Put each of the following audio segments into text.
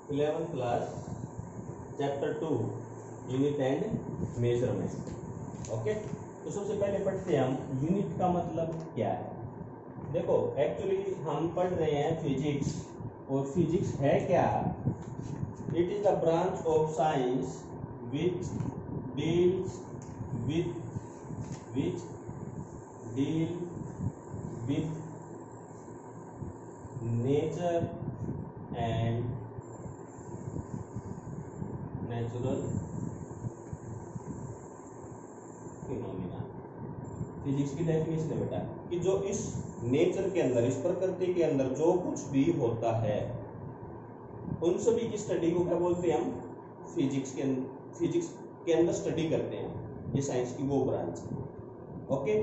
11th class chapter 2 unit and measurement. Okay, तो सबसे पहले पढ़ते हैं हम यूनिट का मतलब क्या है। देखो एक्चुअली हम पढ़ रहे हैं फिजिक्स, और फिजिक्स है क्या? It is the branch of science which deals with nature and natural phenomena. Physics की डेफिनेशन है बेटा कि जो इस नेचर के अंदर, इस प्रकृति के अंदर जो कुछ भी होता है उन सभी की स्टडी को क्या बोलते हैं हम? फिजिक्स के अंदर स्टडी करते हैं। ये साइंस की वो ब्रांच है। ओके,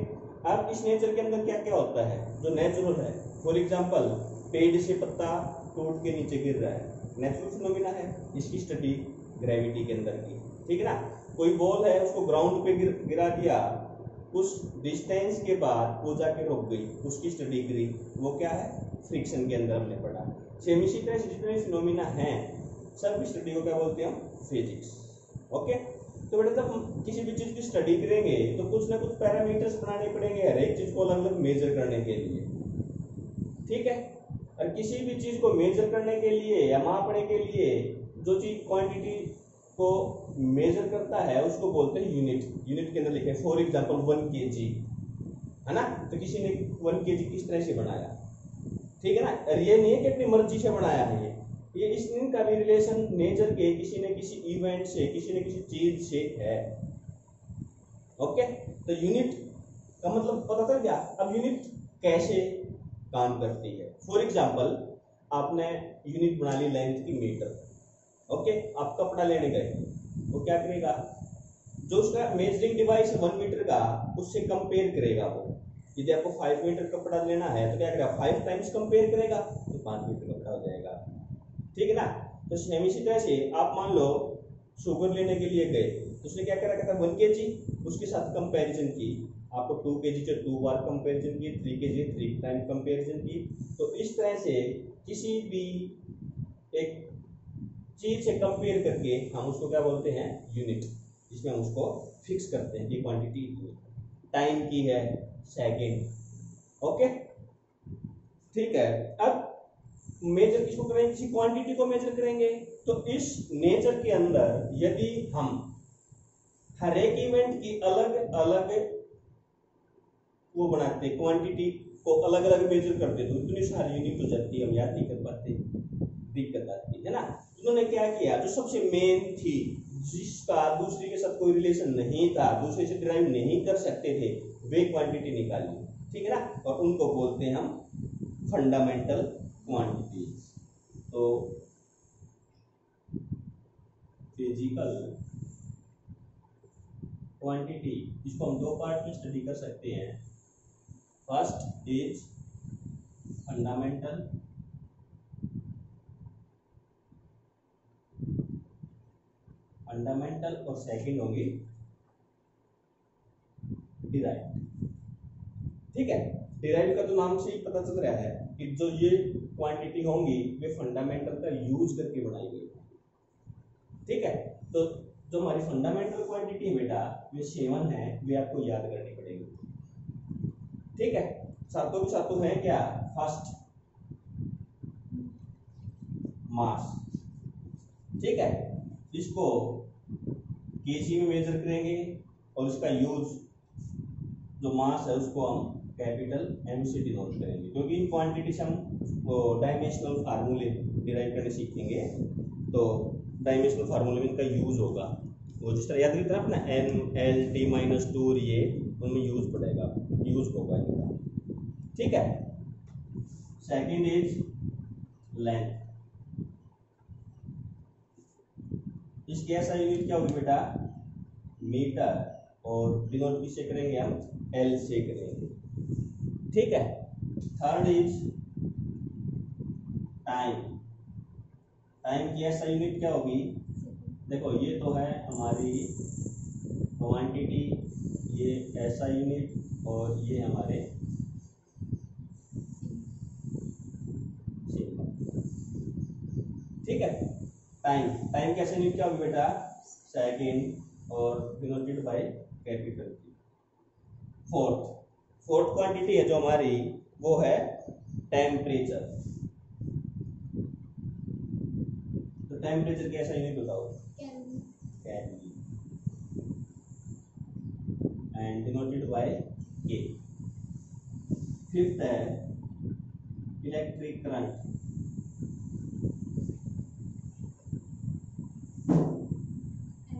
अब इस नेचर के अंदर क्या क्या होता है जो नेचुरल है? फॉर एग्जांपल, पेड़ से पत्ता टूट के नीचे गिर रहा है, नेचुरल फिनोमिना है। इसकी स्टडी ग्रेविटी के अंदर की, ठीक है ना। कोई बॉल है, उसको ग्राउंड पे गिरा दिया, उस डिस्टेंस के बाद वो जाके रुक गई, उसकी स्टडी करी, वो क्या है? फ्रिक्शन के अंदर हमने पढ़ा। सेम इसी तरह से जितने फिनोमिना हैं सब की स्टडी को क्या बोलते हैं हम? फिजिक्स। ओके, तो बेटा जब हम किसी भी चीज की स्टडी करेंगे तो कुछ ना कुछ पैरामीटर्स बनाने पड़ेंगे हर एक चीज को अलग अलग मेजर करने के लिए, ठीक है। और किसी भी चीज को मेजर करने के लिए या मापने के लिए जो चीज क्वांटिटी को मेजर करता है उसको बोलते हैं यूनिट। यूनिट के अंदर लिखे फॉर एग्जांपल 1 kg, है ना। तो किसी ने 1 kg किस तरह से बनाया, ठीक है ना। और ये नहीं है कि अपनी मर्जी से बनाया है, ये इनका भी रिलेशन नेचर के किसी न किसी इवेंट से, किसी न किसी चीज से है। ओके, तो यूनिट का मतलब पता चल गया। अब यूनिट कैसे काम करती है? फॉर एग्जांपल, आपने यूनिट बना ली लेंथ की मीटर। ओके, आप कपड़ा लेने गए, वो क्या करेगा? जो उसका मेजरिंग डिवाइस है 1 मीटर का, उससे कंपेयर करेगा वो। यदि आपको 5 मीटर कपड़ा लेना है तो क्या करेगा? 5 टाइम्स कंपेयर करेगा तो 5 मीटर कपड़ा हो जाएगा, ठीक है ना। तो सेम इसी तरह से आप मान लो शुगर लेने के लिए गए, तो उसने क्या करा? कहता 1 kg, उसके साथ कंपैरिजन की, आपको 2 kg से 2 बार कंपैरिजन की, 3 kg 3 टाइम कंपैरिजन की। तो इस तरह से किसी भी एक चीज से कंपेयर करके हम उसको क्या बोलते हैं? यूनिट। इसमें हम उसको फिक्स करते हैं कि क्वांटिटी टाइम की है सेकंड। ओके, ठीक है। अब मेजर किसको करेंगे? किसी क्वांटिटी को मेजर करेंगे। तो इस नेचर के अंदर यदि हम हर एक इवेंट की अलग अलग वो बनाते, क्वांटिटी को अलग अलग मेजर करते, तो इतनी सारी यूनिट हो जाती है, हम याद नहीं कर पाते, दिक्कत आती है ना। उन्होंने क्या किया? जो सबसे मेन थी, जिसका दूसरे के साथ कोई रिलेशन नहीं था, दूसरे से डिराइव नहीं कर सकते थे, वे क्वांटिटी निकाली, ठीक है ना। और उनको बोलते हैं हम फंडामेंटल क्वांटिटीज। तो फिजिकल क्वांटिटी, इसको हम 2 पार्ट में स्टडी कर सकते हैं। फर्स्ट इज फंडामेंटल, और सेकंड होगी डिराइव, ठीक है। डिराइव का तो नाम से ही पता चल रहा है कि जो ये क्वांटिटी होंगी वे फंडामेंटल का यूज करके बनाई गई, ठीक है। तो जो हमारी फंडामेंटल क्वांटिटी है बेटा, वे 7 है, वे आपको याद करनी पड़ेगी, ठीक है। सातों के सातों है क्या? फर्स्ट मास, ठीक है, इसको केजी में मेजर करेंगे, और इसका यूज जो मास है उसको हम कैपिटल एम से डिनोट करेंगे, क्योंकि इन क्वांटिटी से हम डायमेंशनल फार्मूले डिराइव करने सीखेंगे। तो डायमेंशनल फार्मूले में इनका यूज होगा, वो जिस तरह याद रखते हैं अपना एन एल टी माइनस 2, ये उनमें यूज पड़ेगा, यूज होगा इनका, ठीक है। Second is length. इसकी ऐसा यूनिट क्या होगी बेटा? मीटर, और डिनोट किससे करेंगे हम? एल से करेंगे, ठीक है। Third is time. टाइम की ऐसा यूनिट क्या होगी? देखो ये तो है हमारी क्वांटिटी, ये ऐसा यूनिट, और ये हमारे सिंबल, ठीक है। टाइम, टाइम कैसे यूनिट क्या होगी बेटा, सेकेंड और denoted by capital T. Fourth quantity है जो हमारी वो है टेम्परेचर। तो टेम्परेचर कैसा यूनिट बताओ, केल्विन एंड डिनोटेड बाय के। फिफ्थ है इलेक्ट्रिक करंट,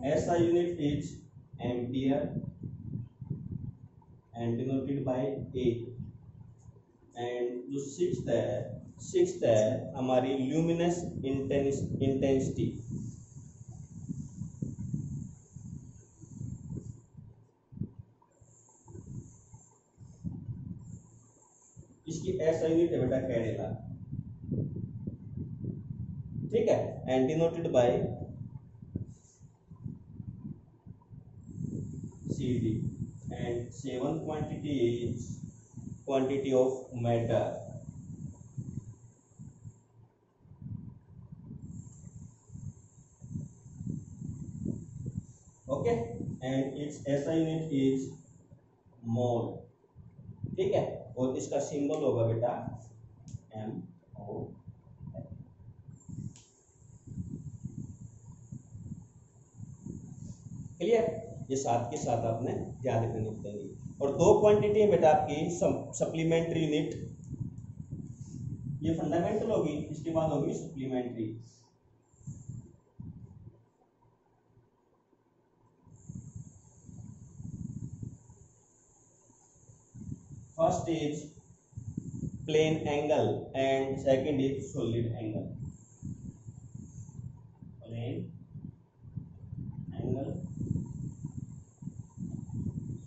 ऐसा unit is ampere and denoted by A. And जो सिक्स्थ है हमारी ल्यूमिनस इंटेंसिटी। इसकी ऐसा यूनिट है बेटा कैडेला, ठीक है, and denoted by CD। And seven quantity is quantity of matter. Okay, and it's ऐसा यूनिट इज मोल, ठीक है, और इसका सिंबल होगा बेटा MO। क्लियर, ये साथ के साथ आपने याद रखनी पड़ेगी। और दो क्वांटिटी है बेटा आपकी सप्लीमेंट्री यूनिट, ये फंडामेंटल होगी, इसके बाद होगी supplementary. First is plane angle and second is solid angle. Plane angle,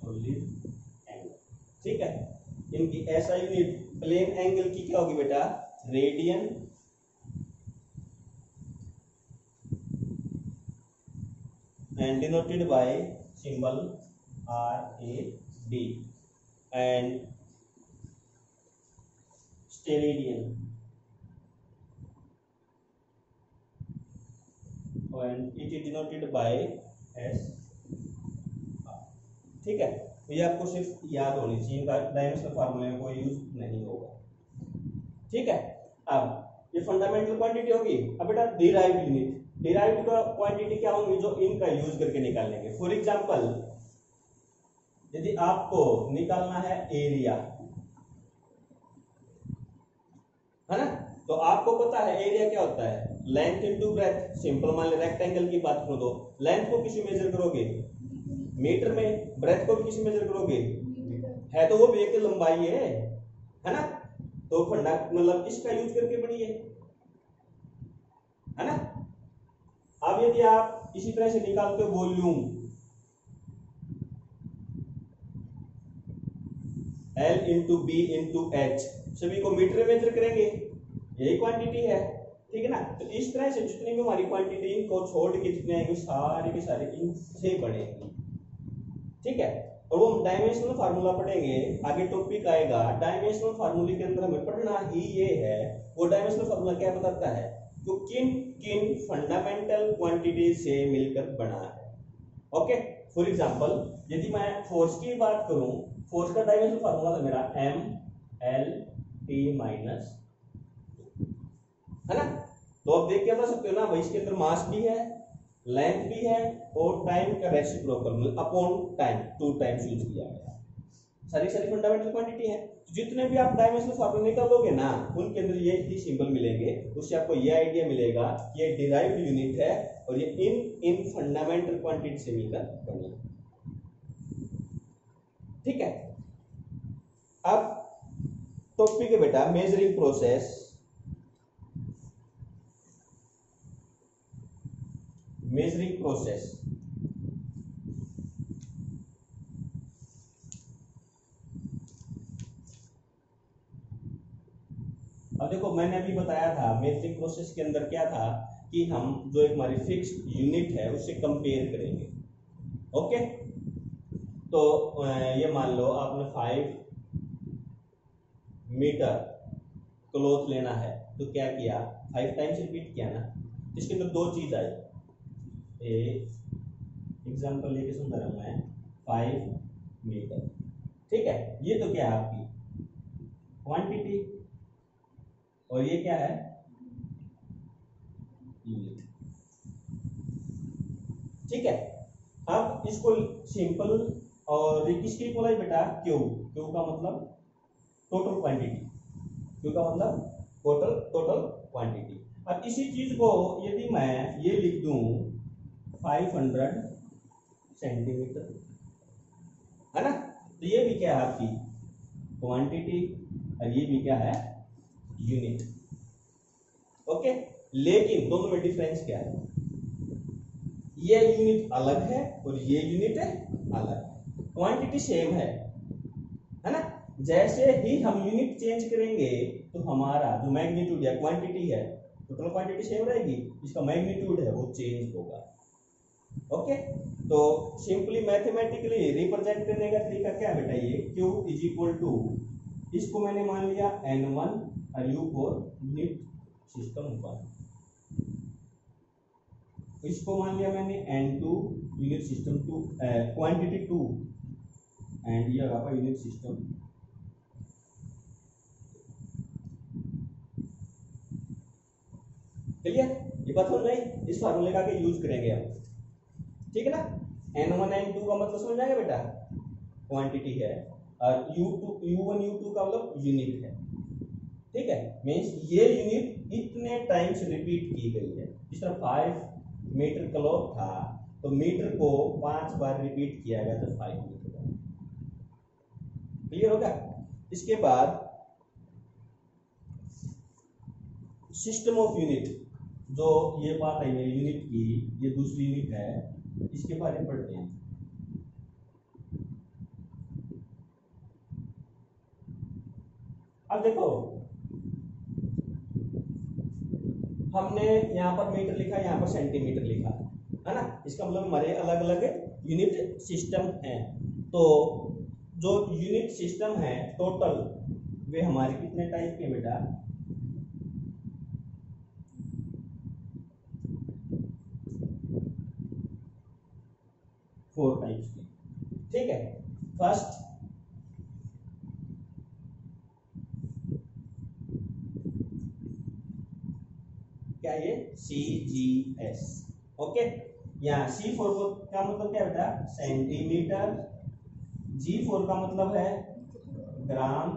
solid angle, ठीक है। इनकी ऐसा यूनिट प्लेन एंगल की क्या होगी बेटा, radian and denoted by symbol RAD। And steradian and it is denoted by S। ठीक है, तो ये आपको सिर्फ याद होनी चाहिए, इनका डायमेंशनल फार्मूले में कोई यूज नहीं होगा, ठीक है। अब ये फंडामेंटल क्वांटिटी होगी। अब बेटा डिराइव्ड यूनिट, डिराइव्ड क्वांटिटी क्या होंगी जो इनका यूज करके निकालेंगे। फॉर एग्जांपल यदि आपको निकालना है एरिया, है ना, तो आपको पता है एरिया क्या होता है, लेंथ इनटू ब्रेथ। सिंपल मान ले रेक्टेंगल की बात करो तो लेंथ को किसी मेजर करोगे, मीटर में, ब्रेथ को भी किसी मेजर करोगे, है तो वो भी एक लंबाई है ना, तो फंडा मतलब इसका यूज करके बढ़िए, है ना। अब यदि आप इसी तरह से निकालते हो volume, L into B into H, सभी को मीटर में मेजर करेंगे, यही क्वांटिटी है, ठीक है ना। तो इस तरह से जितनी भी हमारी क्वांटिटी इनको छोड़ के जितने आएंगे सारे के सारे इनसे बढ़ेंगे, ठीक है। और वो डायमेंशनल फार्मूला पढ़ेंगे, आगे टॉपिक आएगा, डायमेंशनल फार्मूले के अंदर हमें पढ़ना ही ये है। वो डायमेंशनल फार्मूला क्या बताता है, तो किन किन फंडामेंटल क्वांटिटी से मिलकर बना है। ओके, फॉर एग्जांपल यदि मैं फोर्स की बात करूं, फोर्स का डायमेंशनल फार्मूला था मेरा MLT माइनस, है ना। तो आप देख के बता सकते हो ना भाई, इसके अंदर मास भी है, लेंथ भी है, और टाइम का reciprocal upon time 2 times use किया गया। सारी फंडामेंटल क्वांटिटी है। तो जितने भी आप डायमेंशनल फार्मूला निकालोगे ना, उनके अंदर ये ही सिंबल मिलेंगे, उससे आपको ये आइडिया मिलेगा कि ये डिराइव्ड यूनिट है और ये इन फंडामेंटल क्वांटिटी से मिलकर बनी, ठीक है। अब टॉपिक है बेटा मेजरिंग प्रोसेस। मेजरिंग प्रोसेस, अब देखो मैंने अभी बताया था मेजरिंग प्रोसेस के अंदर क्या था कि हम जो एक हमारी फिक्स्ड यूनिट है उससे कंपेयर करेंगे। ओके, तो ये मान लो आपने 5 मीटर क्लॉथ लेना है, तो क्या किया, 5 टाइम्स रिपीट किया ना, इसके अंदर दो चीज आई, एक एग्जांपल लेके समझा रहा हूं मैं, 5 मीटर, ठीक है। ये तो क्या है आपकी क्वांटिटी, और ये क्या है यूनिट, ठीक है। अब इसको सिंपल, और किसके इक्वल है बेटा, क्यू, क्यू का मतलब टोटल क्वांटिटी, क्यू का मतलब टोटल क्वांटिटी। अब इसी चीज को यदि मैं ये लिख दूं 500 सेंटीमीटर, है ना, तो ये भी क्या है आपकी क्वांटिटी, और ये भी क्या है यूनिट, ओके। लेकिन दोनों में डिफरेंस क्या है, ये यूनिट अलग है और ये यूनिट अलग है, क्वांटिटी सेम है ना। जैसे ही हम यूनिट चेंज करेंगे तो हमारा जो मैग्नीट्यूड या क्वांटिटी है, टोटल क्वांटिटी सेम रहेगी, इसका मैग्नीट्यूड है वो चेंज होगा, ओके। तो सिंपली मैथमेटिकली रिप्रेजेंट करने का तरीका क्या बेटा, ये Q इज इक्वल टू, इसको मैंने मान लिया N1 और U फॉर यूनिट सिस्टम 1, इसको मान लिया मैंने N2 unit system 2, quantity 2, and ये होगा यूनिट सिस्टम। क्लियर, ये बात समझ में, इस फार्मूले का के यूज करेंगे हम, ठीक है ना। N1 N2 का मतलब समझ आएगा बेटा, क्वांटिटी है, और U1 U2 का मतलब यूनिट है, ठीक है। मींस ये यूनिट इतने टाइम्स रिपीट की गई है, जिस तरह 5 मीटर क्लॉक था तो मीटर को 5 बार रिपीट किया गया तो 5 मीटर बना। क्लियर होगा। इसके बाद सिस्टम ऑफ यूनिट, जो ये बात है मेरी यूनिट की, ये दूसरी यूनिट है, इसके बारे में पढ़ते हैं। अब देखो, हमने यहाँ पर मीटर लिखा, यहाँ पर सेंटीमीटर लिखा, है ना, इसका मतलब हमारे अलग अलग यूनिट सिस्टम है। तो जो यूनिट सिस्टम है टोटल, वे हमारे कितने टाइप के बेटा, फोर टाइप्स के, ठीक है। फर्स्ट क्या, ये CGS, ओके। यहाँ C4 का मतलब क्या बेटा, सेंटीमीटर, G4 का मतलब है ग्राम,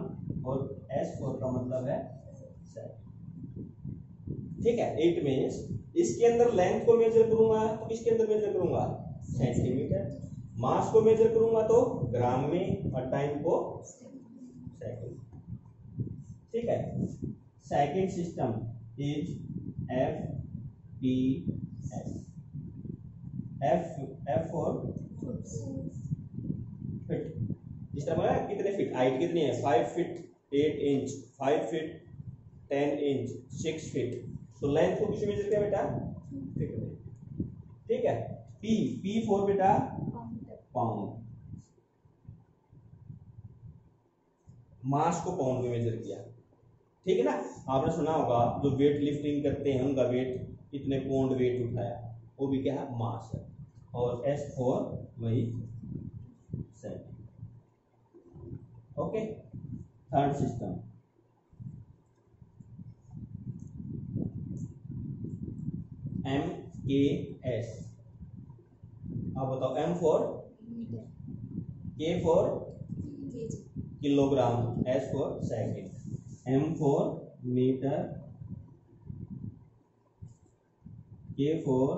और S4 का मतलब है सेकंड, ठीक है। इट मींस इसके अंदर लेंथ को मेजर करूंगा तो किसके अंदर मेजर करूंगा, सेंटीमीटर, मास को मेजर करूंगा तो ग्राम में, और टाइम को सेकंड, ठीक है। Second system is FPS, F for fit, जिस तरह कितने फीट, हाइट कितनी है, 5 feet 8 inch, 5 feet 10 inch, 6 feet, तो लेंथ को किसी मेजर किया बेटा, फीट में, ठीक है। P फॉर बेटा पाउंड, मास को पाउंड में मेजर किया, ठीक है ना। आपने सुना होगा जो वेट लिफ्टिंग करते हैं उनका वेट इतने पाउंड वेट उठाया, वो भी क्या है, मास है। और S4 वही centimetre, okay. Third system MKS, आप बताओ, M for K for kilogram, S for second, M for metre, K for,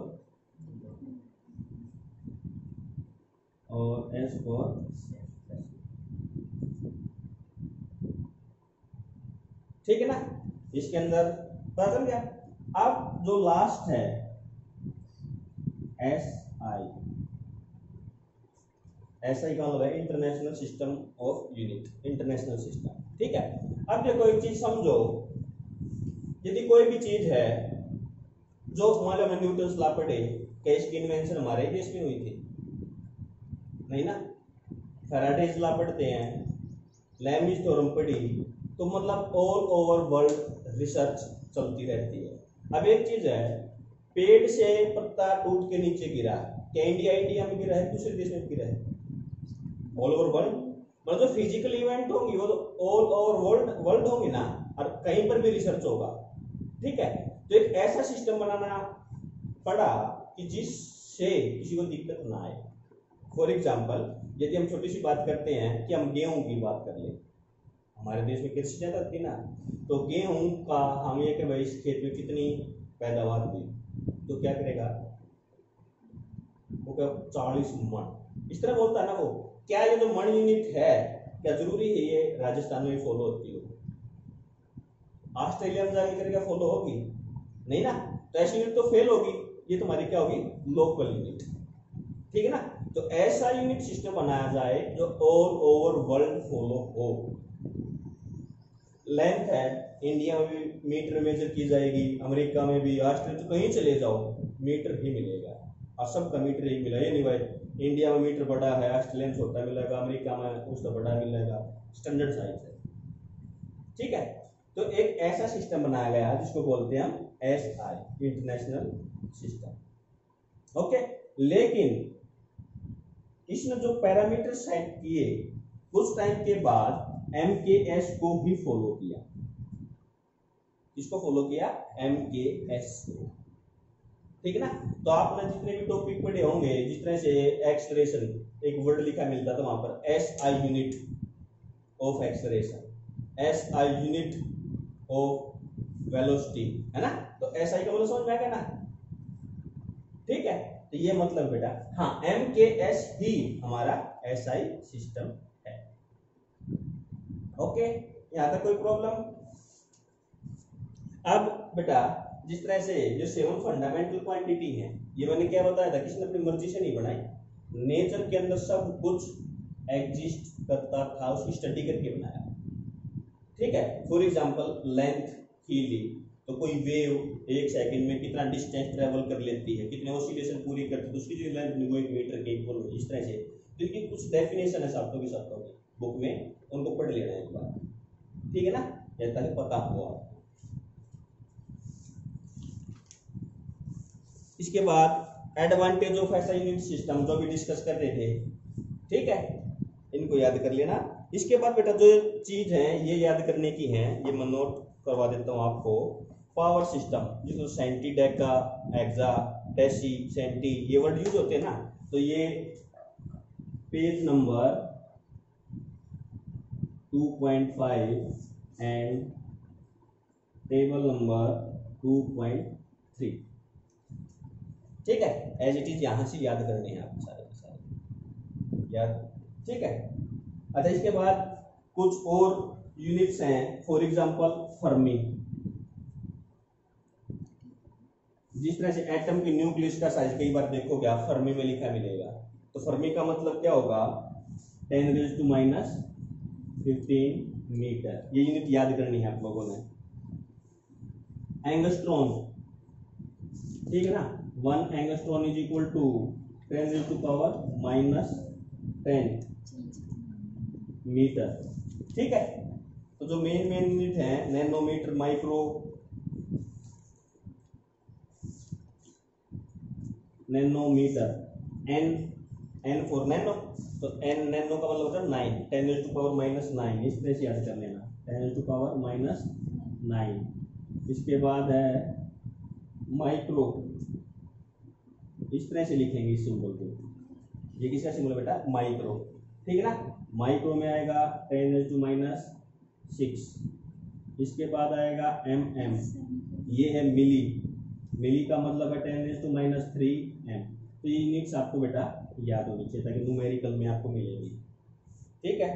और S फॉर, ठीक है ना। इसके अंदर पता चल गया। अब जो लास्ट है SI, SI का मतलब है international system of unit, international system, ठीक है। अब देखो एक चीज समझो, यदि कोई भी चीज है जो मान लो न्यूटन लॉ पढ़े, क्या इसकी इन्वेंशन हमारे देश में हुई थी, नहीं ना। फैराडेज लॉ पढ़ते हैं, लैमिज थ्योरम पढ़ी, तो मतलब ऑल ओवर वर्ल्ड रिसर्च चलती रहती है। अब एक चीज है, पेड़ से पत्ता टूट के नीचे गिरा, क्या इंडिया में गिरा है, दूसरे देश में गिरा है? All over world. मतलब जो फिजिकल इवेंट होंगी वो तो ऑल ओवर वर्ल्ड होंगी ना, और कहीं पर भी रिसर्च होगा। ठीक है, तो एक ऐसा सिस्टम बनाना पड़ा कि जिससे किसी को दिक्कत ना आए। फॉर एग्जाम्पल, यदि हम छोटी सी बात करते हैं कि हम गेहूं की बात कर लें, हमारे देश में कृषि ज्यादा थी ना, तो गेहूं का हम ये कि भाई इस खेत में कितनी पैदावार हुई, तो क्या करेगा वो, क्या 40 मन, इस तरह बोलता है ना वो। क्या ये जो मन यूनिट है, क्या जरूरी है ये राजस्थान में फॉलो होती हो, ऑस्ट्रेलिया में जाके करके फॉलो होगी नहीं ना, तो ऐसी यूनिट तो फेल होगी। ये तुम्हारी क्या होगी, लोकल यूनिट। ठीक है ना, तो ऐसा यूनिट सिस्टम बनाया जाए जो ऑल ओवर वर्ल्ड फॉलो हो। लेंथ है, इंडिया में भी मीटर मेजर की जाएगी, अमेरिका में भी, ऑस्ट्रेलिया, तो कहीं चले जाओ मीटर ही मिलेगा, और सबका मीटर ही मिला। ये नहीं भाई इंडिया में मीटर बड़ा है, ऑस्ट्रेलिया में छोटा मिलेगा, अमेरिका में उसका बड़ा मिलेगा, स्टैंडर्ड साइज है। ठीक है, तो एक ऐसा सिस्टम बनाया गया जिसको बोलते हैं हम SI, इंटरनेशनल सिस्टम। ओके, लेकिन इसने जो पैरामीटर सेट किए, कुछ टाइम के बाद MKS को भी फॉलो किया। किसको फॉलो किया? MKS को। ठीक है ना, तो आपने जितने भी टॉपिक पढ़े होंगे, जिस तरह से एक्सलेरेशन, एक वर्ड लिखा मिलता था वहां पर, SI unit of acceleration, SI unit of velocity, है ना, तो SI का मतलब समझ में आ गया ना। ठीक है, तो ये मतलब बेटा, हाँ, MKS ही हमारा SI सिस्टम है। ओके, यहां तक कोई प्रॉब्लम? अब बेटा, जिस तरह से जो 7 फंडामेंटल क्वांटिटी है, ये मैंने क्या बताया था, किसने अपनी मर्जी से नहीं बनाई, नेचर के अंदर सब कुछ एग्जिस्ट करता था, उसकी स्टडी करके बनाया। ठीक है, फॉर एग्जांपल लेंथ ही ली, तो कोई वेव 1 सेकंड में कितना डिस्टेंस ट्रेवल कर लेती है, कितने ऑसिलेशन पूरी करती है, तो उसकी जो लेंथ वो 1 मीटर के इक्वल होगी। इस तरह से तो इनकी कुछ डेफिनेशन है सातों की बुक में, उनको पढ़ लेना एक बार। ठीक है ना, ये ताकि पता हो आपको। इसके बाद एडवांटेज ऑफ ऐसा यूनिट सिस्टम जो भी डिस्कस कर रहे थे, ठीक है, इनको याद कर लेना। इसके बाद बेटा जो चीज है ये याद करने की है, ये मैं नोट करवा देता हूं आपको। पावर सिस्टम, जिसमें centi, deca, hexa, deci, centi, ये वर्ड यूज होते हैं ना, तो ये page number 2.5 and table number 2.3। ठीक है, एज इट इज यहां से याद करने हैं आपको सारे के सारे याद। ठीक है, अच्छा, इसके बाद कुछ और यूनिट्स हैं, फॉर एग्जांपल फर्मी। जिस तरह से एटम की न्यूक्लियस का साइज कई बार देखोगे आप फर्मी में लिखा मिलेगा, तो फर्मी का मतलब क्या होगा, 10⁻⁻15 मीटर। ये यूनिट याद करनी है आप लोगों ने। एंगस्ट्रॉन, ठीक है ना, 1 angstrom is equal to 10⁻⁻10 metre. ठीक है, तो जो मेन यूनिट है, nanometre, micro, nanometre, N for nano, तो एन नैनो का मतलब होता है 9, 10⁻⁻9, इस तरह से याद कर लेना, 10⁻⁻9। इसके बाद है माइक्रो, इस तरह से लिखेंगे इस सिंबल को, ये किसका सिंबल है बेटा, माइक्रो। ठीक है ना, माइक्रो में आएगा 10⁻⁻6। इसके बाद आएगा mm, ये है मिली, मिली का मतलब है 10⁻⁻3m। तो ये यूनिट्स आपको बेटा याद होनी चाहिए ताकि न्यूमेरिकल में आपको मिलेगी। ठीक है,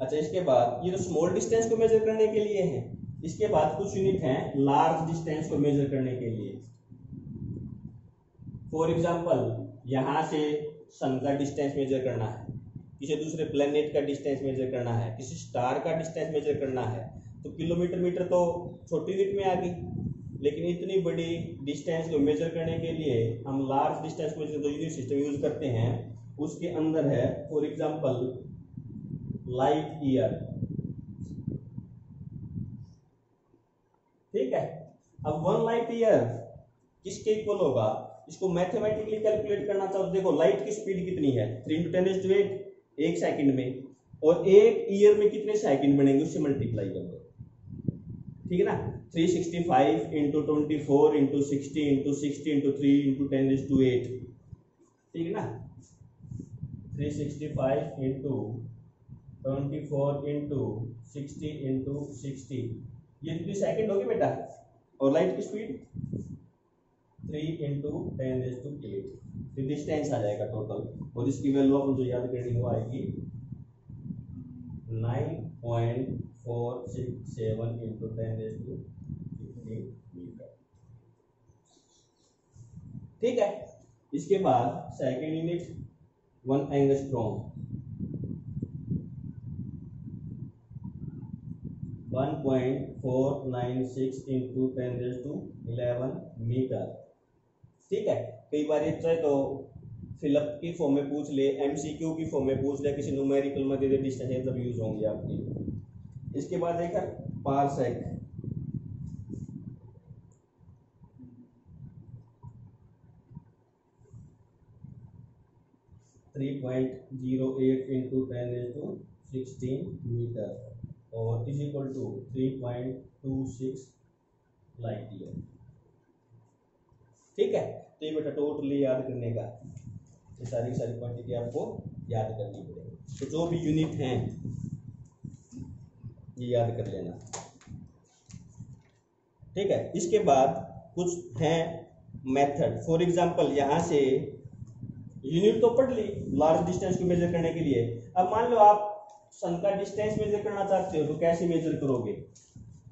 अच्छा, इसके बाद ये जो स्मॉल डिस्टेंस को मेजर करने के लिए है, इसके बाद कुछ यूनिट हैं लार्ज डिस्टेंस को मेजर करने के लिए। फॉर एग्जांपल, यहां से सन का डिस्टेंस मेजर करना है, किसी दूसरे प्लेनेट का डिस्टेंस मेजर करना है, किसी स्टार का डिस्टेंस मेजर करना है, तो किलोमीटर, मीटर तो छोटी यूनिट में आ गई, लेकिन इतनी बड़ी डिस्टेंस को मेजर करने के लिए हम लार्ज डिस्टेंस को जो यूनिट सिस्टम यूज करते हैं उसके अंदर है, फॉर एग्जांपल लाइट ईयर। ठीक है, अब 1 लाइट ईयर किसके इक्वल होगा, इसको मैथमेटिकली कैलकुलेट करना चाहो तो देखो लाइट की स्पीड कितनी है 3 × 10⁸ एक सेकंड में, और एक ईयर में कितने सेकंड बनेंगे उससे मल्टीप्लाई कर दो, ठीक है ना। 365 × 24 × 60 × 60 × 3 × 10⁸, ठीक है ना। 365 × 24 × 60 × 60, ये कितनी सेकंड होगी बेटा, और लाइट की स्पीड 3 × 10⁸, तो डिस्टेंस आ जाएगा टोटल, और इसकी वैल्यू अपन जो याद करेंगे वो आएगी 9.467 × 10⁻15 मीटर, ठीक है। इसके बाद सेकंड यूनिट 1 एंगस्ट्रॉम, 1.496 × 10⁻11 मीटर, ठीक है। कई बार ये चाहे तो फिलअप की फॉर्म में पूछ ले, एमसीक्यू की फॉर्म में पूछ ले, किसी न्यूमेरिकल में दे दे, डिस्टेंस सब यूज होंगे आपकी। इसके बाद देखा पारसेक, 3.08 × 10⁻16 मीटर, और is equal to 3.26 light year, ठीक है। तो ये बेटा टोटली याद करने का, ये सारी क्वांटिटी आपको याद करनी पड़ेगी, तो जो भी यूनिट हैं ये याद कर लेना, ठीक है। इसके बाद कुछ हैं मेथड, फॉर एग्जांपल यहाँ से यूनिट तो पढ़ ली लार्ज डिस्टेंस को मेजर करने के लिए। अब मान लो आप सन का डिस्टेंस मेजर करना चाहते हो तो कैसे मेजर करोगे,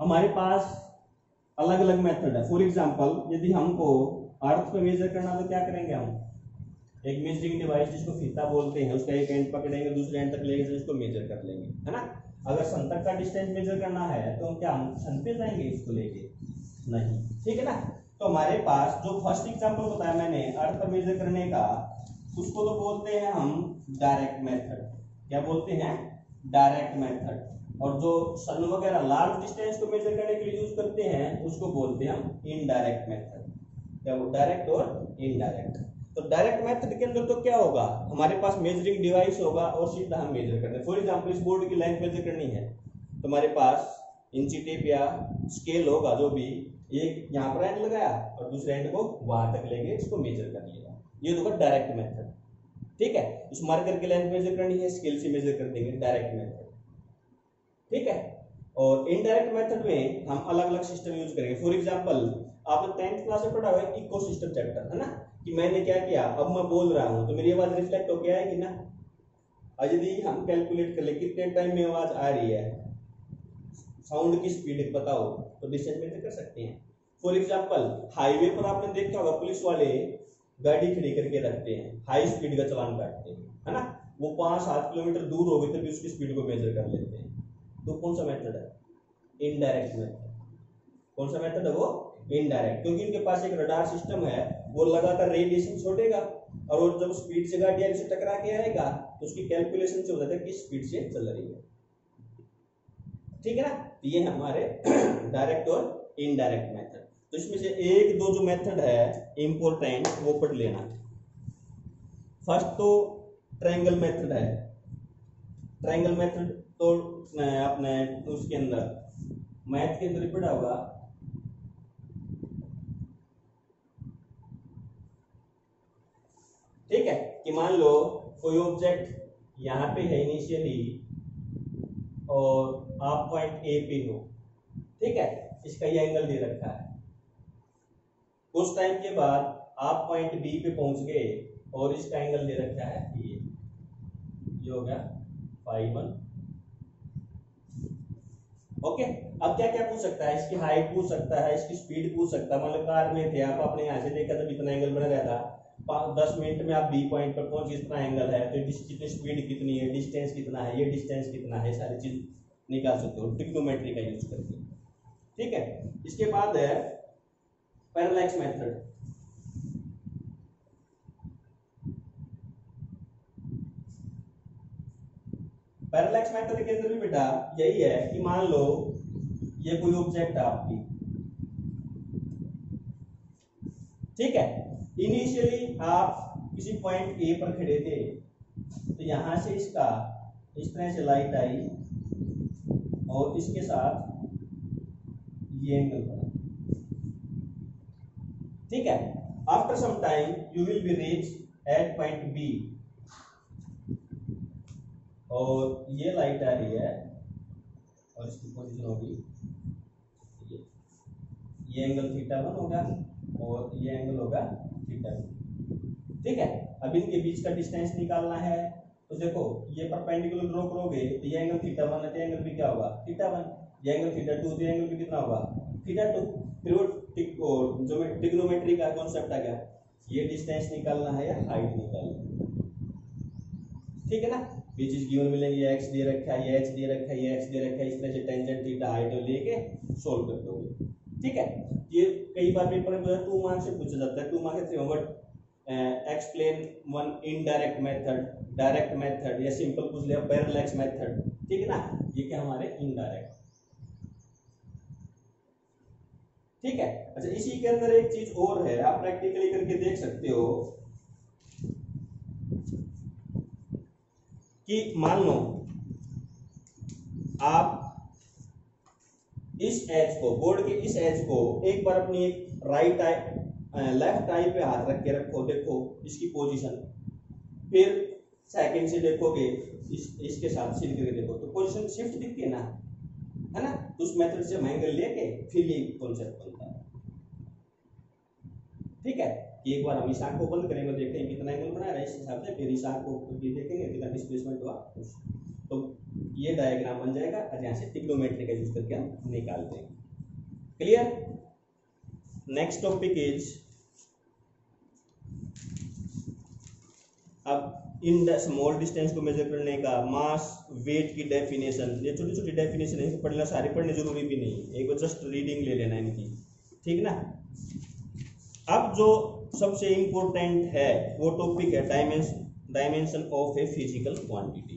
हमारे पास अलग अलग मेथड है। फॉर एग्जांपल यदि हमको अर्थ पे मेजर करना तो क्या करेंगे, हम एक मेजरिंग डिवाइस जिसको फीता बोलते हैं उसका एक एंड पकड़ेंगे, दूसरे एंड तक लेंगे, तो इसको मेजर कर लेंगे, है ना। अगर सन तक का डिस्टेंस मेजर करना है तो हम क्या हम सन पे जाएंगे इसको लेके, नहीं, ठीक है ना। तो हमारे पास जो फर्स्ट एग्जांपल बताया मैंने अर्थ पर मेजर करने का, उसको तो बोलते हैं हम डायरेक्ट मेथड, क्या बोलते हैं, डायरेक्ट मेथड। और जो सन वगैरह लार्ज डिस्टेंस को मेजर करने के लिए यूज करते हैं उसको बोलते हैं हम इनडायरेक्ट मेथड, क्या वो डायरेक्ट और इनडायरेक्ट। तो डायरेक्ट मेथड के अंदर तो क्या होगा, हमारे पास मेजरिंग डिवाइस होगा और सीधा हम मेजर करते हैं। फॉर एग्जांपल इस बोर्ड की लेंथ मेजर करनी है तो हमारे पास इंची टेप या स्केल होगा, जो भी, एक यहाँ पर एंड लगाया और दूसरे एंड को वहां तक लेंगे, इसको मेजर कर लिया, ये होगा डायरेक्ट मेथड, ठीक है। इस मार्कर की लेंथ मेजर करनी है, स्केल से मेजर कर देंगे, डायरेक्ट मेथड, ठीक है। और इनडायरेक्ट मेथड में हम अलग अलग सिस्टम यूज करेंगे। फॉर एग्जांपल आपने 10th क्लास में पढ़ा हुआ है इकोसिस्टम चैप्टर, है ना, कि मैंने क्या किया, अब मैं बोल रहा हूं तो मेरी आवाज रिफ्लेक्ट होके आएगी ना। और यदि हम कैलकुलेट कर ले कितने टाइम में आवाज आ रही है, साउंड की स्पीड पता हो तो डिस्टेंस मेजर कर सकते हैं। फॉर एग्जांपल हाईवे पर आपने देखा होगा पुलिस वाले गाड़ी खड़ी करके रखते हैं, हाई स्पीड का चालान काटते हैं, है ना, वो 5-7 किलोमीटर दूर हो गए तभी उसकी स्पीड को मेजर कर लेते हैं। तो कौन सा मेथड है, इनडायरेक्ट मेथड। कौन सा मेथड है वो, इनडायरेक्ट, क्योंकि इनके पास एक रडार सिस्टम है, वो लगातार रेडिएशन छोड़ेगा और वो जब स्पीड से गाड़ी से टकरा के आएगा तो उसकी कैलकुलेशन से हो जाता है किस स्पीड से चल रही है, ठीक है ना। ये हमारे डायरेक्ट और इनडायरेक्ट मेथड। तो इसमें से एक दो जो मेथड है इंपॉर्टेंट वो पढ़ लेना। फर्स्ट तो ट्रायंगल मेथड है। ट्रायंगल मेथड तो आपने उसके अंदर मैथ के अंदर पढ़ा होगा, ठीक है, कि मान लो कोई ऑब्जेक्ट यहाँ पे है इनिशियली और आप पॉइंट ए पे हो, ठीक है, इसका ये एंगल दे रखा है। कुछ टाइम के बाद आप पॉइंट बी पे पहुंच गए और इसका एंगल दे रखा है ये हो गया φ1। ओके, अब क्या क्या पूछ सकता है, इसकी हाइट पूछ सकता है, इसकी स्पीड पूछ सकता है। मान लो कार में थे आप, आपने यहाँ से देखा जब इतना एंगल बना रहा था, 10 मिनट में आप बी पॉइंट पर पहुंच, इतना एंगल है तो कितनी स्पीड कितनी है, डिस्टेंस कितना है, ये डिस्टेंस कितना है, सारी चीज निकाल सकते हो ट्रिग्नोमेट्री का यूज करके, ठीक है। इसके बाद है पैरेलैक्स मेथड। पैरेलैक्स मेथड के अंदर भी बेटा यही है कि मान लो ये कोई ऑब्जेक्ट है आपकी, ठीक है। इनिशियली आप किसी पॉइंट ए पर खड़े थे, तो यहां से इसका इस तरह से लाइट आई और इसके साथ ये एंगल बना, ठीक है। After some time you will be reach at point B, और ये लाइट आ रही है और इसकी पोजीशन होगी ये एंगल θ1 होगा और ये एंगल होगा θ2, ठीक है। अब इनके बीच का डिस्टेंस निकालना है, तो देखो ये परपेंडिकुलर ड्रॉ करोगे तो ये एंगल θ1 है, तो एंगल भी क्या होगा θ1, ये एंगल θ2, तो एंगल भी कितना होगा θ2। फिर वो जो ट्रिग्नोमेट्री का कॉन्सेप्ट आ गया, ये डिस्टेंस निकालना है या हाइट निकालना है, ठीक है ना। बीच इज गिवन मिलेंगे, ये x दे रखा है, ये h दे रखा है, ये x दे रखा है, इस तरह से टेंजेंट थीटा हाइट लेके सोल्व कर दोगे, ठीक है। ये कई बार पेपर में 2 मार्क्स से पूछा जाता है, 2 मार्क्स से but explain one indirect method, direct method या सिंपल पूछ लिया पैरेलल मेथड, ठीक है ना। ये क्या हमारे इनडायरेक्ट, ठीक है। अच्छा, इसी के अंदर एक चीज और है, आप प्रैक्टिकली करके देख सकते हो कि मान लो आप इस एज को, बोर्ड के इस एज को एक बार अपनी एक राइट आई लेफ्ट आई पे हाथ रख के रखो, देखो इसकी पोजीशन, फिर सेकंड से देखोगे इसके साथ सीध करके देखो, तो पोजीशन शिफ्ट दिखती है ना, है ना। तो उस मेथड से हम एंगल लेके फिर ये कॉन्सेप्ट बनता है, ठीक है। एक बार हम इस आंख को बंद करेंगे, देखेंगे कितना एंगल बना रहा है, इस हिसाब से फिर इस आंख को भी देखेंगे कितना डिस्प्लेसमेंट हुआ, तो ये डायग्राम बन जाएगा और यहाँ से ट्रिग्नोमेट्री का यूज करके हम निकाल देंगे। क्लियर। नेक्स्ट टॉपिक इज, अब इन स्मॉल डिस्टेंस को मेजर करने का मास वेट की डेफिनेशन, ये छोटी छोटी डेफिनेशन है, पढ़ना सारी पढ़ने जरूरी भी नहीं, एक बार जस्ट रीडिंग ले लेना इनकी, ठीक ना। अब जो सबसे इंपॉर्टेंट है वो टॉपिक है dimension of a physical quantity,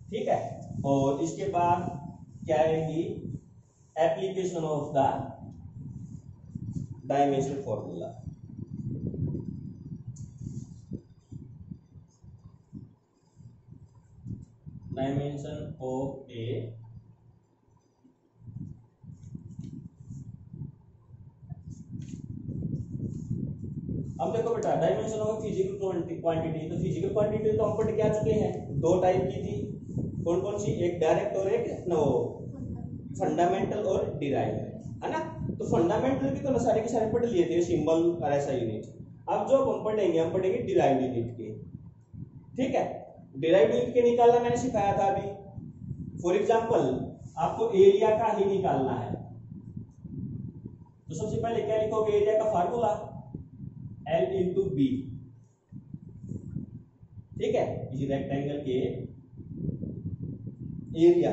ठीक है। और इसके बाद क्या आएगी, application of the dimension formula, dimension of a अब देखो बेटा, डायमेंशन ऑफ फिजिकल क्वांटिटी, तो फिजिकल क्वांटिटी तो हम पढ़ के आ चुके हैं, 2 टाइप की थी, कौन कौन सी, एक डायरेक्ट और एक नो फंडामेंटल और डिराइव, है ना। तो फंडामेंटल की तो सारे के सारे पढ़ लिए थे, सिंबल और ऐसा यूनिट। अब जो हम पढ़ेंगे डिराइव यूनिट के, ठीक है। डिराइव यूनिट के निकालना मैंने सिखाया था अभी। फॉर एग्जांपल आपको एरिया का ही निकालना है, तो सबसे पहले क्या लिखोगे, एरिया का फार्मूला L इंटू बी, ठीक है। इसी रेक्टेंगल के एरिया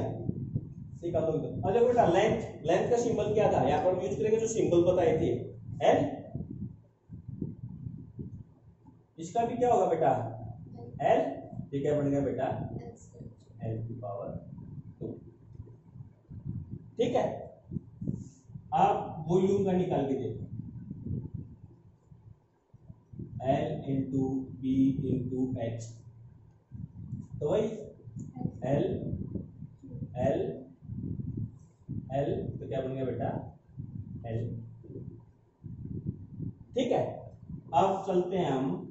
निकालोगे। अब देखो बेटा, लेंथ का सिंबल क्या था, यहाँ पर हम यूज करेंगे जो सिंबल बताए थे L, इसका भी क्या होगा बेटा L, ये क्या बन गया बेटा L की पावर 2, ठीक है। आप वॉल्यूम का निकाल के देखो, L into B into H, तो वही L L L, तो क्या बन गया बेटा L, ठीक है। अब चलते हैं हम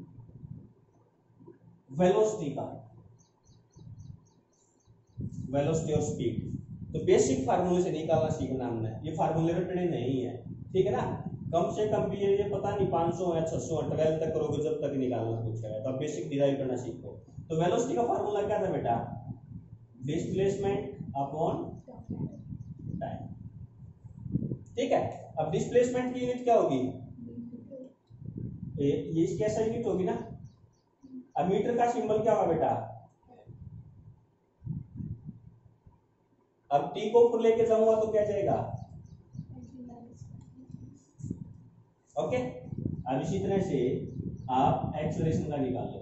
वेलोसिटी का, वेलोसिटी और स्पीड। तो बेसिक फार्मूले से निकालना सीखना हमने, ये फार्मूले रटने नहीं है, ठीक है ना। कम से कम भी ये पता नहीं 500 है 600 है 12 तक करोगे जब तक निकालना कुछ है, तो बेसिक डिराइव करना सीखो। तो वेलोसिटी का फार्मूला क्या था बेटा, डिस्प्लेसमेंट अपॉन टाइम, ठीक है। अब डिस्प्लेसमेंट की यूनिट क्या होगी, ये इसकी ऐसा यूनिट होगी ना। अब मीटर का सिंबल क्या होगा बेटा, अब टी को ऊपर लेके जाऊंगा तो क्या जाएगा, ओके। अब इसी तरह से आप एक्सेलरेशन का निकाल लो,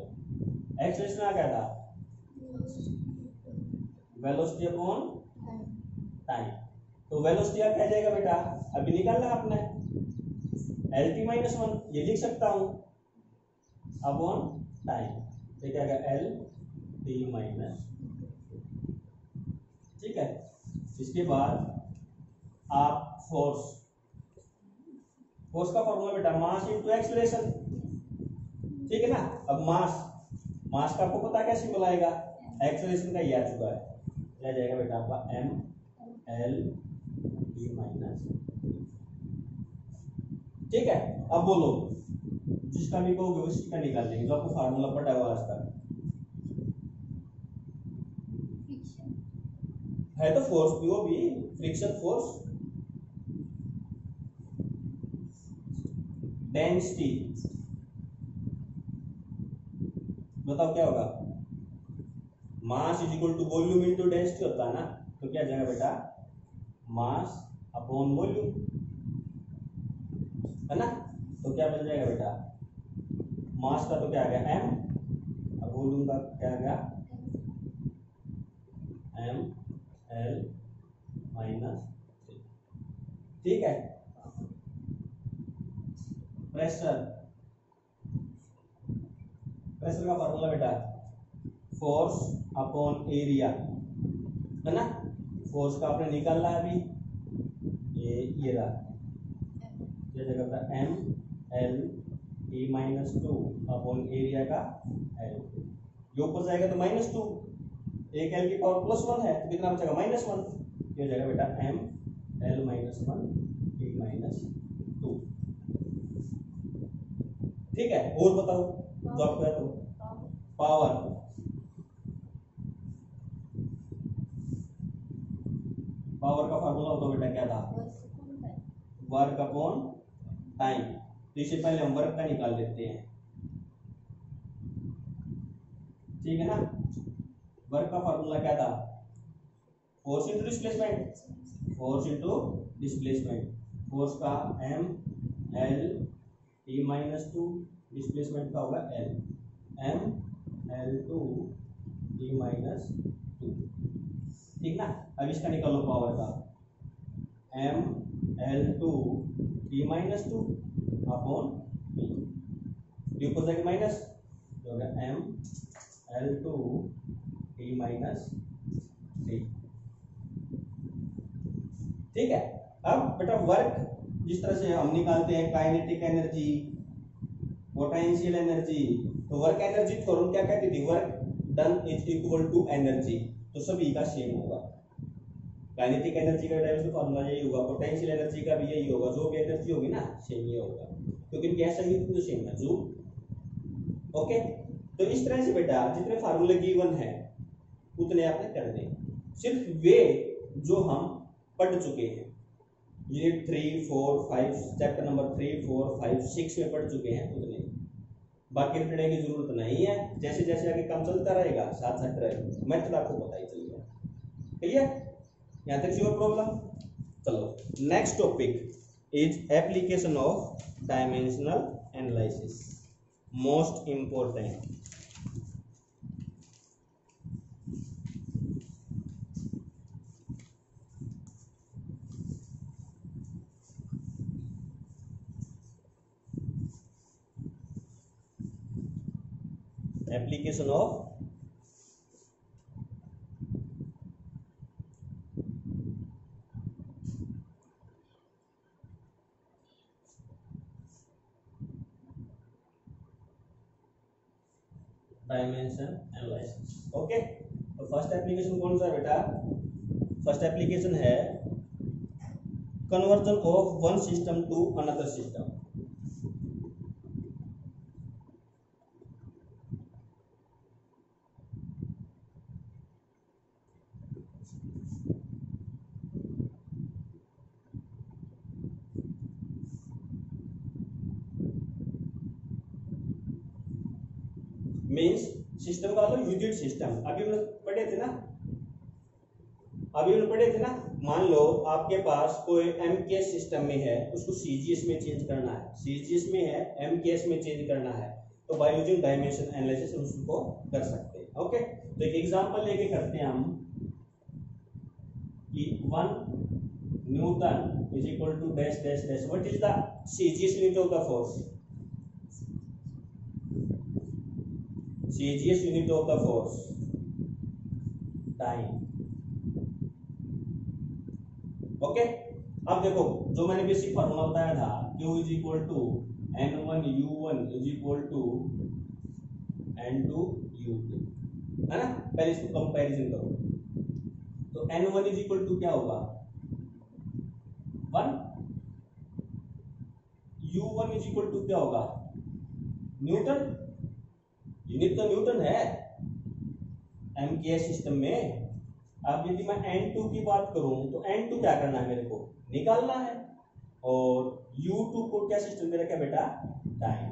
एक्सेलरेशन आ गया था वेलोसिटी अपॉन टाइम, तो वेलोसिटी क्या जाएगा बेटा, अभी निकालना आपने एल टी माइनस वन, ये लिख सकता हूं अपॉन टाइम, ये क्या आएगा एल टी माइनस, ठीक है। इसके बाद आप फोर्स का फॉर्मूला बेटा मास इनटू एक्सीलरेशन, ठीक है ना। अब मास का आपको पता क्या सिंबल आएगा, एक्सीलरेशन का ये आ चुका है, यह जाएगा बेटा आपका एम एल टी माइनस, ठीक है। अब बोलो जिसका भी कहोगे उसी का निकाल लेंगे, जो आपको फार्मूला पता है आज तक है, तो फोर्स भी, वो भी फ्रिक्शन फोर्स, डेंसिटी, बताओ क्या होगा, mass is equal to volume into density होता है ना, तो क्या जाएगा बेटा मास अपॉन वॉल्यूम, है ना। तो क्या बन जाएगा बेटा, मास का तो क्या आ गया एम, अब वॉल्यूम का क्या आ गया एम एल माइनस, ठीक है। प्रेशर का फॉर्मूला बेटा फोर्स अपॉन एरिया, है ना। फोर्स का आपने निकालना है अभी, ये रहा, ये जगह था M L T minus two upon area का एल, ये ऊपर जाएगा तो माइनस टू, एक एल की पावर प्लस वन है तो कितना बचेगा माइनस वन, ये जाएगा बेटा M L minus one T minus two, ठीक है। और बताओ जो आपको है, तो पावर का फार्मूला होता बेटा क्या था, वर्क अपॉन टाइम, तो इससे पहले हम वर्क का निकाल लेते हैं, ठीक है ना। वर्क का फार्मूला क्या था, फोर्स इनटू डिस्प्लेसमेंट, फोर्स का M L T minus two, displacement का होगा L M L two T minus two, ठीक ना। अब इसका निकालो पावर का, M L two T minus two upon T ऊपर जाएगा माइनस, तो होगा M L two T minus three, ठीक है। अब बेटा वर्क जिस तरह से हम निकालते हैं काइनेटिक एनर्जी, पोटेंशियल एनर्जी, तो वर्क एनर्जी थ्योरम क्या कहती थी, work done is equal to energy, तो सभी का सेम होगा। काइनेटिक एनर्जी का डायरेक्ट फॉर्मूला यही होगा, पोटेंशियल एनर्जी का भी यही होगा, जो भी एनर्जी होगी ना सेम ये होगा, क्योंकि कैसा ही तो सेम है जो, ओके। तो इस तरह से बेटा जितने फार्मूले गिवन है उतने आपने कर दें, सिर्फ वे जो हम पढ़ चुके हैं, यूनिट 3, 4, 5, चैप्टर नंबर 3, 4, 5, 6 में पढ़ चुके हैं उतने, बाकी पढ़ने की जरूरत नहीं है, जैसे जैसे आगे काम चलता रहेगा साथ साथ रहेगा, मेथड आपको पता ही चलेगा, क्लियर। यहाँ तक योर प्रॉब्लम। चलो next topic is application of dimensional analysis, most important. Application of dimension analysis, okay. तो फर्स्ट एप्लीकेशन कौन सा है बेटा, फर्स्ट एप्लीकेशन है conversion of one system to another system. Means system का मतलब यूनिट सिस्टम, अभी हम पढ़े थे ना, मान लो आपके पास कोई एमकेएस सिस्टम में है, उसको सीजीएस में चेंज करना है, सीजीएस में है एमकेएस में चेंज करना है, तो बाय यूजिंग डायमेंशन एनालिसिस उसको कर सकते हैं, ओके। तो एक एग्जांपल लेके करते हैं हम कि 1 newton is equal to dash dash dash. What is the CGS unit of the force? CGS unit of the force time. Okay, अब देखो जो मैंने बेसिक फार्मूला बताया था, Q is equal to N1 U1 is equal to N2 U2, है ना। पहले इसको कंपैरिजन करो, तो N1 इज इक्वल टू क्या होगा 1, U1 इज इक्वल टू क्या होगा न्यूटन, यूनिट तो न्यूटन है एमकेएस सिस्टम में। अब यदि मैं N2 की बात करूं तो N2 क्या करना है, मेरे को निकालना है, और U2 को क्या सिस्टम में रखा बेटा, टाइम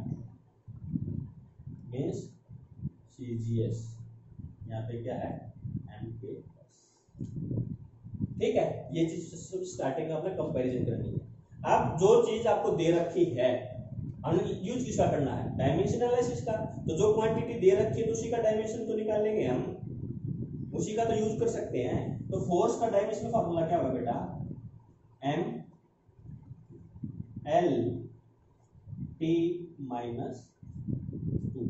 मींस CGS, यहाँ पे क्या है MKS। ठीक है, ये चीज स्टार्टिंग में आपने कंपैरिजन करनी है। अब जो चीज आपको दे रखी है, यूज किसका करना है, डायमेंशन एनालिसिस का। तो जो क्वांटिटी दे रखी है तो उसी का डायमेंशन तो निकाल लेंगे हम, उसी का तो यूज कर सकते हैं। तो फोर्स का डायमेंशन फार्मूला क्या होगा बेटा, M L T माइनस 2।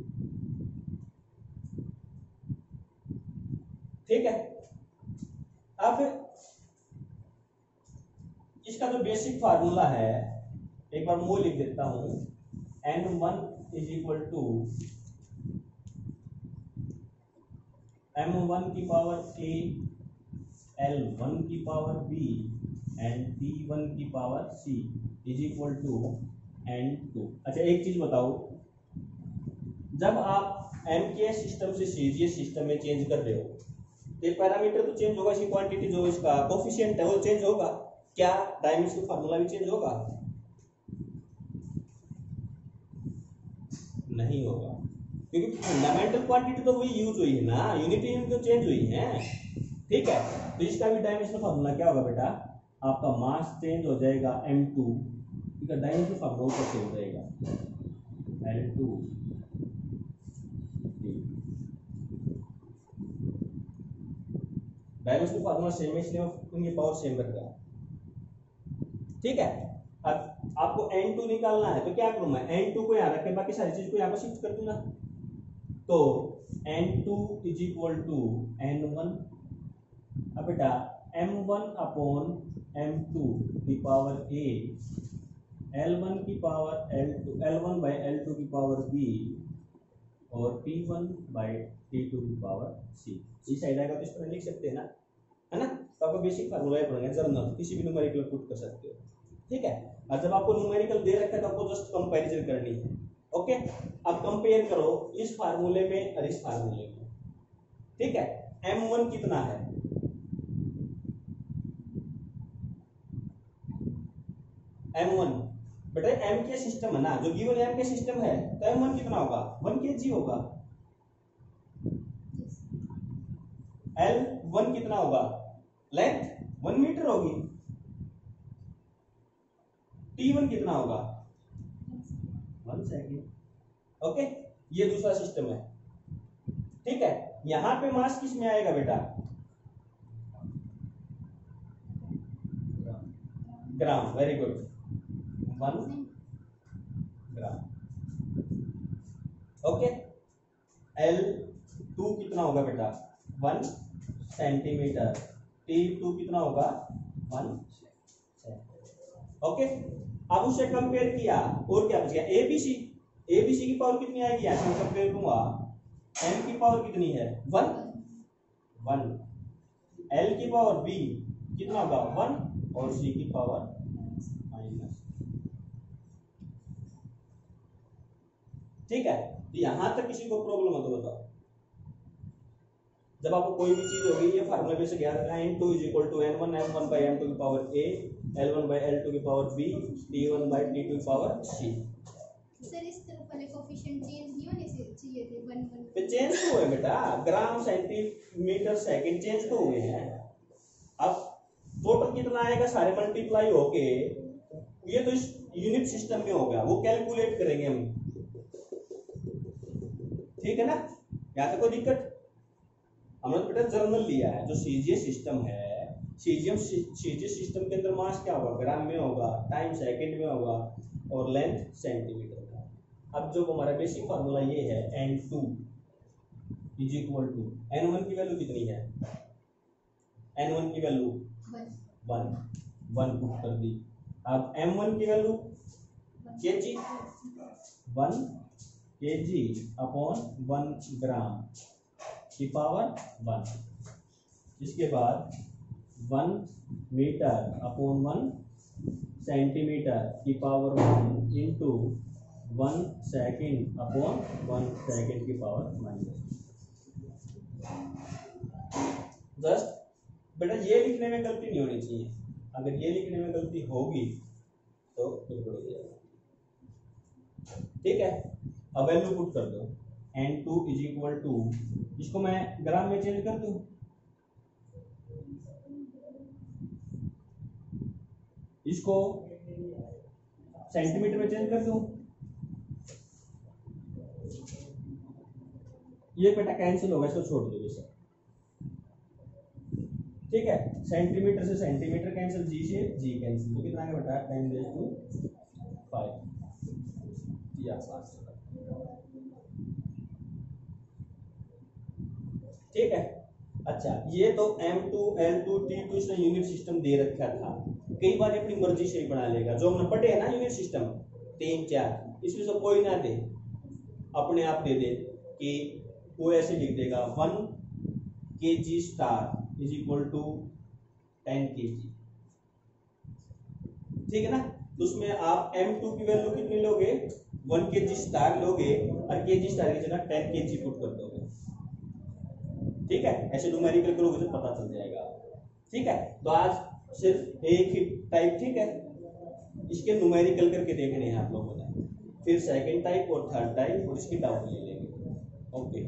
ठीक है, अब इसका जो बेसिक फार्मूला है, एक बार मैं लिख देता हूं, N1 is equal to M1 की पावर A, L1 की पावर B एंड T1 की power C is equal to N2। अच्छा एक चीज बताओ, जब आप MKS सिस्टम से CGS सिस्टम में चेंज कर रहे हो तो पैरामीटर तो चेंज होगा, इसकी क्वांटिटी जो इसका कोफिशिएंट है वो चेंज होगा, क्या डायमेंशन फार्मूला भी चेंज होगा? नहीं होगा, क्योंकि फंडामेंटल क्वांटिटी तो वही यूज हुई है ना, यूनिट यूनिट तो चेंज हुई है। ठीक है, तो इसका भी डायमेंशनल फार्मूला क्या होगा बेटा, आपका मास चेंज हो जाएगा M2, इसका डायमेंशनल फार्मूला ऊपर चेंज हो जाएगा L2 डायमेंशनल फार्मूला सेम है, इसलिए उनकी पावर सेम रखा। ठीक है, अब आपको N2 निकालना है तो क्या करूं मैं, N2 को यहाँ रख के बाकी सारी चीज को यहाँ पर शिफ्ट कर दूंगा। तो N2 is equal to N1, अब बेटा M1 अपॉन M2 की पावर A, L1 की power L2, L1 by L2 की पावर B, और T1 बाई T2 की पावर C। इस साइड आएगा तो इस तरह लिख सकते हैं ना, है ना। तो आपको बेसिक फार्मूला पढ़ेंगे, जर्नल किसी भी न्यूमेरिकल पुट कर सकते हो। ठीक है, और जब आपको न्यूमेरिकल दे रखा है तो आपको जस्ट कंपैरिजन करनी है। ओके, अब कंपेयर करो इस फार्मूले में और इस फार्मूले में। ठीक है, M1 कितना है, M1 बेटा M के सिस्टम है ना, जो गिवन M के सिस्टम है, तो M1 कितना होगा 1 kg होगा। L1 कितना होगा, लेंथ 1 मीटर होगी। T1 कितना होगा 1 सेकेंड। ओके, ये दूसरा सिस्टम है। ठीक है, यहां पे मास किस में आएगा बेटा, ग्राम, वेरी गुड, 1 ग्राम। ओके, L2 कितना होगा बेटा 1 सेंटीमीटर, T2 कितना होगा 1 सेंटीमीटर। ओके, अब उससे कंपेयर किया और क्या बच गया, ABC, ABC की पावर कितनी आएगी, ऐसे मैं कंपेयर करूंगा, M की पावर कितनी है 1, L की पावर B कितना होगा 1, और C की पावर माइनस। ठीक है, तो यहां तक किसी को प्रॉब्लम हो तो बताओ। जब आपको कोई भी चीज होगी, ये फार्मूला बेसिक याद रखना, N2 is equal to N1 M1 by M2 की power A, L1 by L2 की power B, T1 by T2 की पावर C। सर इस तरफ वाले कोफिशिएंट चेंज नहीं होने से चाहिए थे 1 1 पे चेंज तो हुए बेटा, ग्राम सेंटीमीटर सेकंड चेंज तो हुए हैं। अब टोटल कितना आएगा, सारे मल्टीप्लाई होके, ये तो इस यूनिट सिस्टम में हो गया, वो कैलकुलेट करेंगे हम। ठीक है ना, यहाँ तक कोई दिक्कत? हमने तो बेटा जर्नल लिया है, जो सीजीएस सिस्टम है सीजीएस सिस्टम के अंदर मास क्या होगा, ग्राम में होगा, टाइम सेकंड में होगा और लेंथ सेंटीमीटर का। अब जो हमारा बेसिक फार्मूला ये है N2 is equal to N1 की वैल्यू कितनी है, N1 की वैल्यू 1 पुट कर दी। अब M1 की वैल्यू kg 1 kg अपॉन 1 ग्राम की पावर 1। इसके बाद 1 मीटर अपॉन 1 सेंटीमीटर की power 1 into 1 second upon 1 second की पावर -। जस्ट बेटा ये लिखने में गलती नहीं होनी चाहिए, अगर ये लिखने में गलती होगी तो गड़बड़ हो जाएगा। ठीक है, अब वैल्यू पुट कर दो N2 इज इक्वल टू, इसको मैं ग्राम में चेंज कर दूं, इसको सेंटीमीटर में चेंज कर दूं, ये बेटा कैंसिल होगा, इसको छोड़ दो जैसे। ठीक है, सेंटीमीटर से सेंटीमीटर कैंसिल, जी से जी कैंसिल, तो कितना है बेटा 10⁵ ये आसान। ठीक है, अच्छा ये तो M2 L2 T2 इसने यूनिट सिस्टम दे रखा था, कई बार अपनी मर्जी से ही बना लेगा। जो हमने पढ़े है ना यूनिट सिस्टम 3 4, इसमें से कोई ना दे, अपने आप दे दे कि वो ऐसे लिख देगा 1 kg star is equal to 10 kg। ठीक है ना, तो उसमें आप M2 की वैल्यू कितनी लोगे, 1 kg स्टार लोगे और kg स्टार की जगह 10 kg पुट कर दोगे। ठीक है, ऐसे न्यूमेरिकल करोगे तो पता चल जाएगा। ठीक है, तो आज सिर्फ एक ही टाइप, ठीक है, इसके न्यूमेरिकल करके देखने हैं आप लोगों ने, फिर सेकंड टाइप और थर्ड टाइप और इसकी डाउट ले लेंगे। ओके।